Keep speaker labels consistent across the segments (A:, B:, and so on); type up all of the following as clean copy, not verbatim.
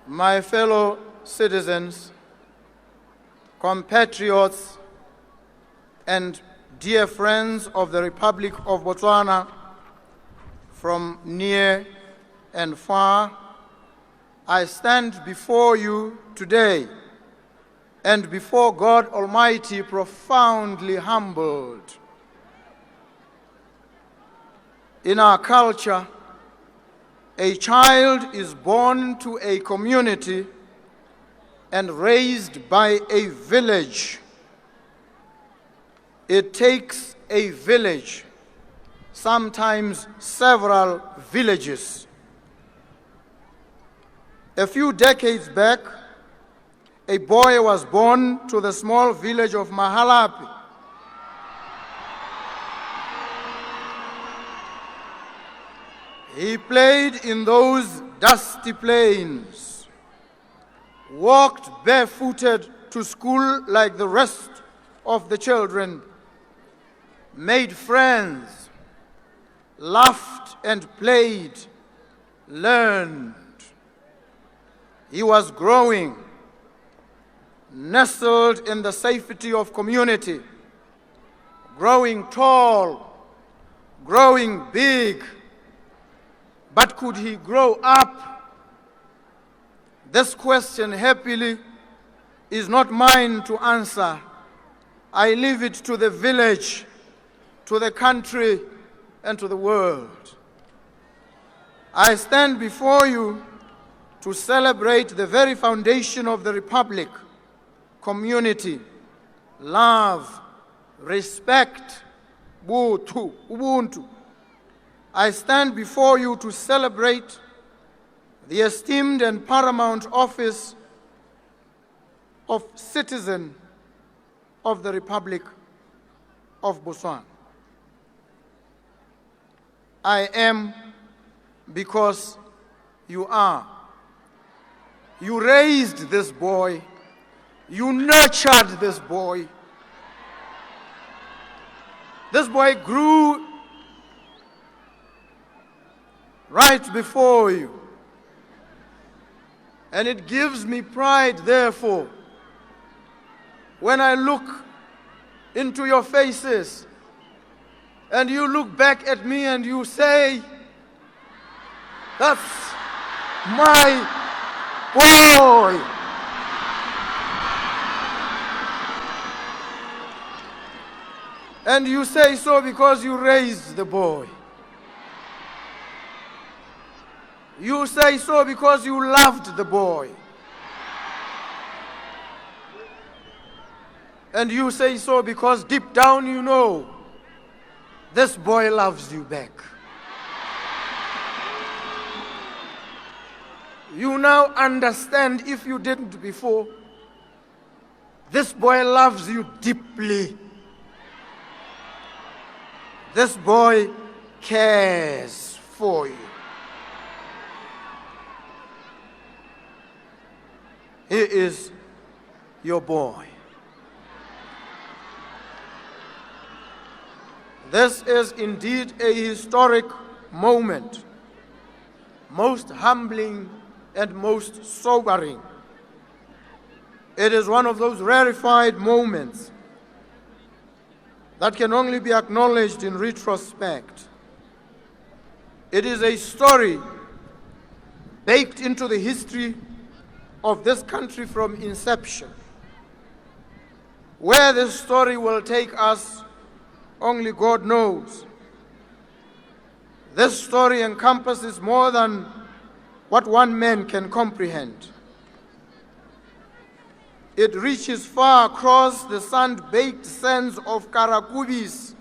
A: My fellow citizens, compatriots, and dear friends of the Republic of Botswana from near and far, I stand before you today and before God Almighty profoundly humbled. In our culture, a child is born to a community and raised by a village. It takes a village, sometimes several villages. A few decades back, a boy was born to the small village of Mahalapi. He played in those dusty plains, walked barefooted to school like the rest of the children, made friends, laughed and played, learned. He was growing, nestled in the safety of community, growing tall, growing big. But could he grow up? This question, happily, is not mine to answer. I leave it to the village, to the country, and to the world. I stand before you to celebrate the very foundation of the Republic: community, love, respect, Ubuntu. I stand before you to celebrate the esteemed and paramount office of citizen of the Republic of Botswana. I am because you are. You raised this boy. You nurtured this boy. This boy grew right before you. And it gives me pride, therefore, when I look into your faces and you look back at me and you say, "That's my boy." And you say so because you raised the boy. You say so because you loved the boy. And you say so because deep down you know this boy loves you back. You now understand, if you didn't before, this boy loves you deeply. This boy cares for you. He is your boy. This is indeed a historic moment, most humbling and most sobering. It is one of those rarefied moments that can only be acknowledged in retrospect. It is a story baked into the history of this country from inception. Where this story will take us, only God knows. This story encompasses more than what one man can comprehend. It reaches far across the sand-baked sands of Karakubis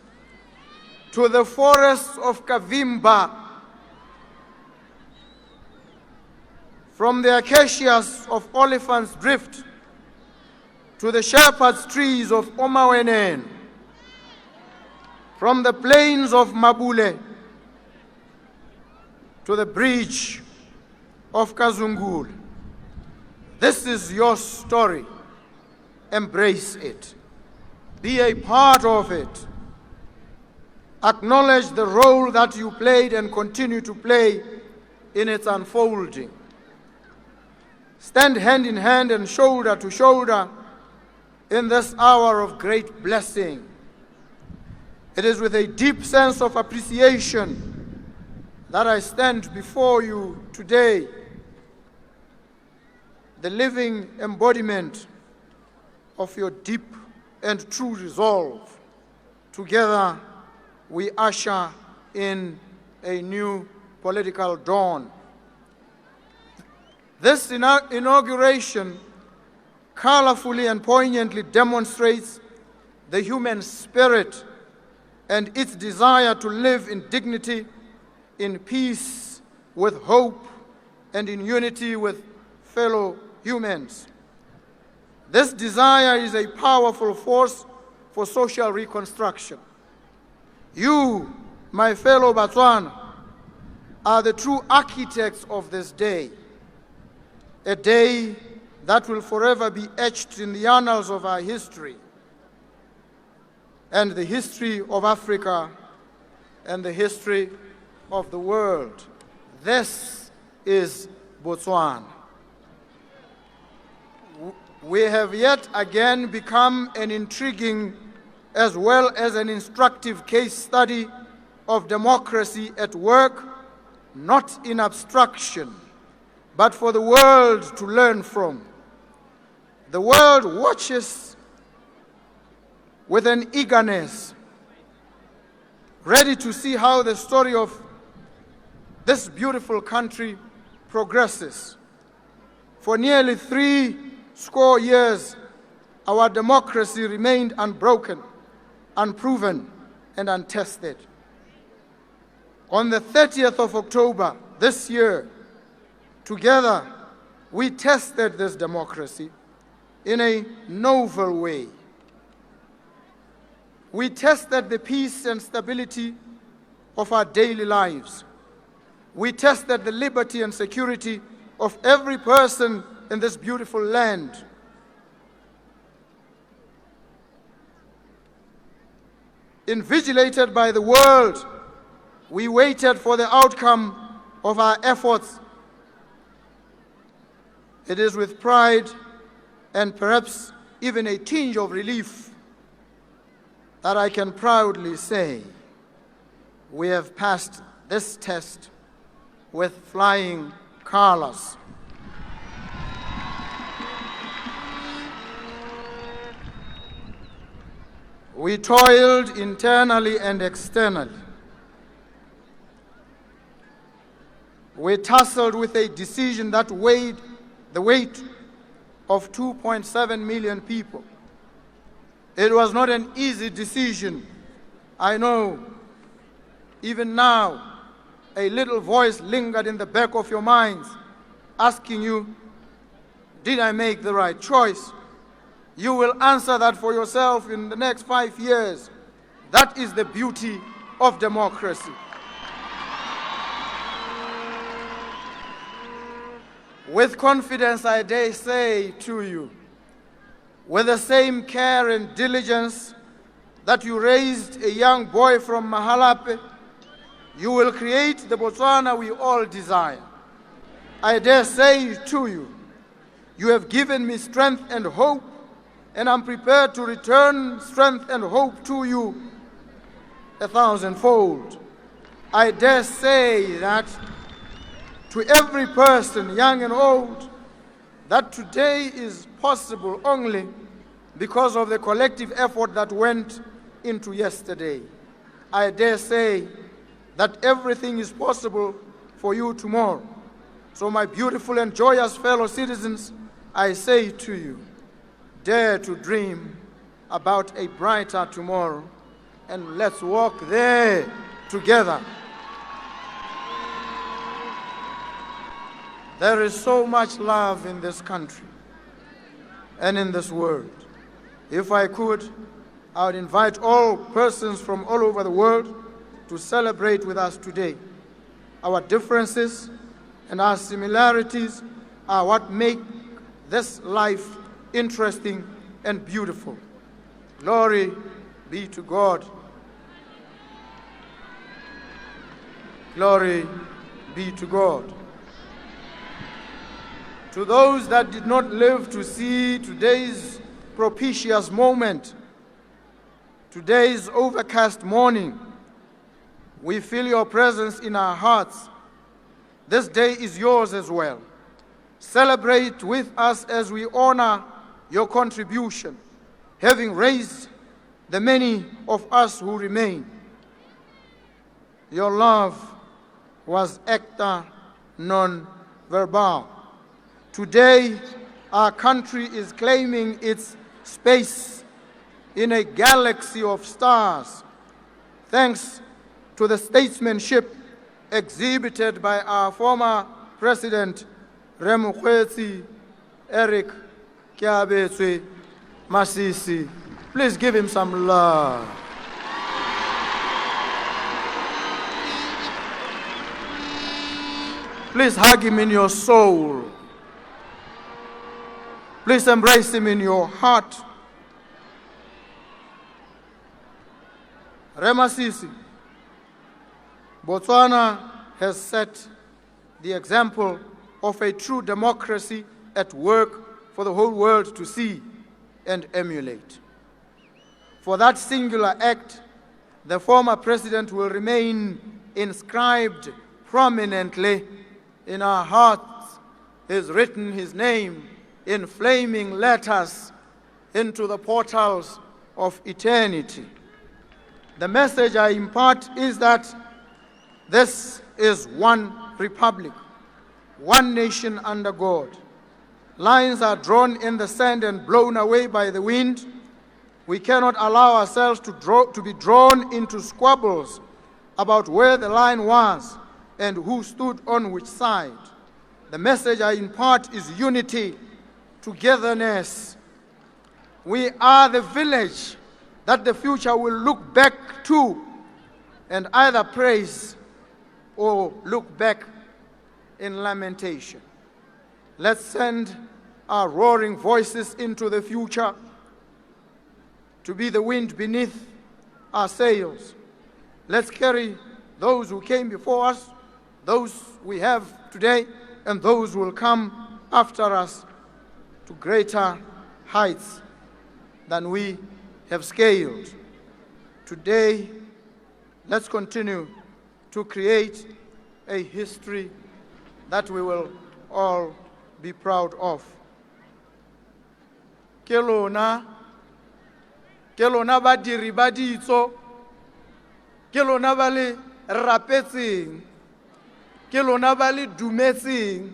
A: to the forests of Kavimba, from the acacias of Oliphant's Drift to the shepherd's trees of Omawenen, from the plains of Mabule to the bridge of Kazungul. This is your story. Embrace it. Be a part of it. Acknowledge the role that you played and continue to play in its unfolding. stand hand in hand and shoulder to shoulder in this hour of great blessing. It is with a deep sense of appreciation that I stand before you today, the living embodiment of your deep and true resolve. Together, we usher in a new political dawn. This inauguration colorfully and poignantly demonstrates the human spirit and its desire to live in dignity, in peace, with hope, and in unity with fellow humans. This desire is a powerful force for social reconstruction. You, my fellow Botswana, are the true architects of this day, a day that will forever be etched in the annals of our history and the history of Africa and the history of the world. This is Botswana. We have yet again become an intriguing as well as an instructive case study of democracy at work, not in abstraction, but for the world to learn from. The world watches with an eagerness, ready to see how the story of this beautiful country progresses. For nearly 70 years, our democracy remained unbroken, unproven, and untested. On the 30th of October this year, together, we tested this democracy in a novel way. We tested the peace and stability of our daily lives. We tested the liberty and security of every person in this beautiful land. Invigilated by the world, we waited for the outcome of our efforts. It is with pride and perhaps even a tinge of relief that I can proudly say we have passed this test with flying colors. We toiled internally and externally. We tussled with a decision that weighed the weight of 2.7 million people. It was not an easy decision. I know, even now, a little voice lingered in the back of your minds, asking you, did I make the right choice? You will answer that for yourself in the next 5 years. That is the beauty of democracy. With confidence, I dare say to you, with the same care and diligence that you raised a young boy from Mahalape, you will create the Botswana we all desire. I dare say to you, you have given me strength and hope, and I'm prepared to return strength and hope to you 1,000-fold. I dare say that to every person, young and old, that today is possible only because of the collective effort that went into yesterday. I dare say that everything is possible for you tomorrow. So my beautiful and joyous fellow citizens, I say to you, dare to dream about a brighter tomorrow, and let's walk there together. There is so much love in this country and in this world. If I could, I would invite all persons from all over the world to celebrate with us today. Our differences and our similarities are what make this life interesting and beautiful. Glory be to God. Glory be to God. To those that did not live to see today's propitious moment, today's overcast morning, we feel your presence in our hearts. This day is yours as well. Celebrate with us as we honor your contribution, having raised the many of us who remain. Your love was acta non verbal. Today, our country is claiming its space in a galaxy of stars, thanks to the statesmanship exhibited by our former President, 𝐓𝐇𝐀𝐓'𝐒 Eric Kiabetswe Masisi. Please give him some love. Please hug him in your soul. Please embrace him in your heart. Masisi, Botswana has set the example of a true democracy at work for the whole world to see and emulate. For that singular act, the former president will remain inscribed prominently in our hearts. He's written his name in flaming letters into the portals of eternity. The message I impart is that this is one republic, one nation under God. Lines are drawn in the sand and blown away by the wind. We cannot allow ourselves to be drawn into squabbles about where the line was and who stood on which side. The message I impart is unity, togetherness. We are the village that the future will look back to and either praise or look back in lamentation. Let's send our roaring voices into the future to be the wind beneath our sails. Let's carry those who came before us, those we have today, and those who will come after us to greater heights than we have scaled. Today, let's continue to create a history that we will all be proud of. Ke lona badiri ba ditso, ke lona ba le rapetseng, ke lona ba le dumetseng,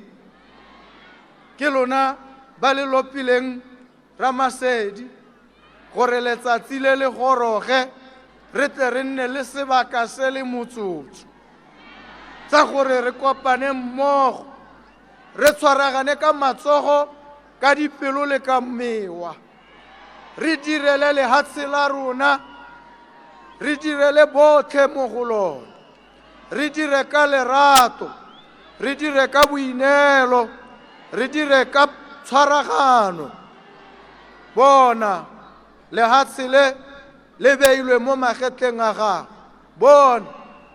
A: ke lona ba le lopileng Ramasedi gore letsatsi le le goroge re tle re nne le sebaka se le motsotso tsa gore re kopane mmogo re tshwaragane ka matsogo ka dipelo le ka mewa re direle lehatshe la rona re direle botlhe mo go lona re dire ka lerato re dire ka boinelo re dire ka tshwaragano bona lehatshe le beilwe mo magetleng a gago bona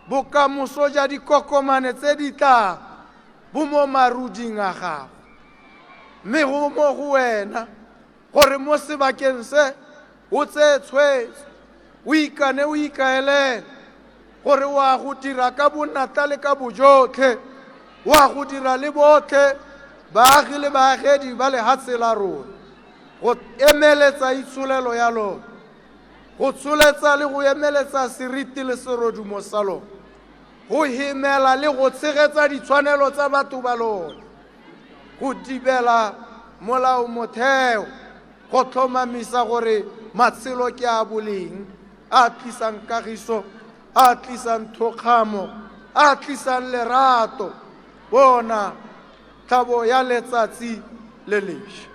A: bokamoso ja dikokomane tse di tlang bo mo maruding a gago mme go mo go wena gore mo sebakeng se o tse tshwetso o ikane o ikaelele gore wa go dira ka bonatla le ka bojotlhe wa go dira le botlhe baagi le baagedi ba lehatshe la rona go emeletsa itsholelo ya lona go tsholetsa le go emeletsa seriti le serodumo sa lona go hemela le go tshegetsa ditshwanelo tsa batho ba lona go dibela molao motheo go tlhomamisa gore matshelo ke a boleng a tlisang kagiso a tlisang thokgamo a tlisang lerato bona thabo ya letsatsi le lešwa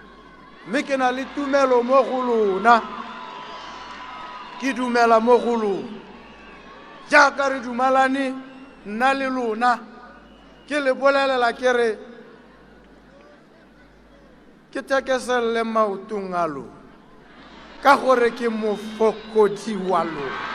A: mme ke na le tumelo mo go lona ke dumela mo go lona jaaka re dumalane nna le lona ke le bolelela ke re ke thekeselle maotong a lona ka gore ke mofokodi wa lona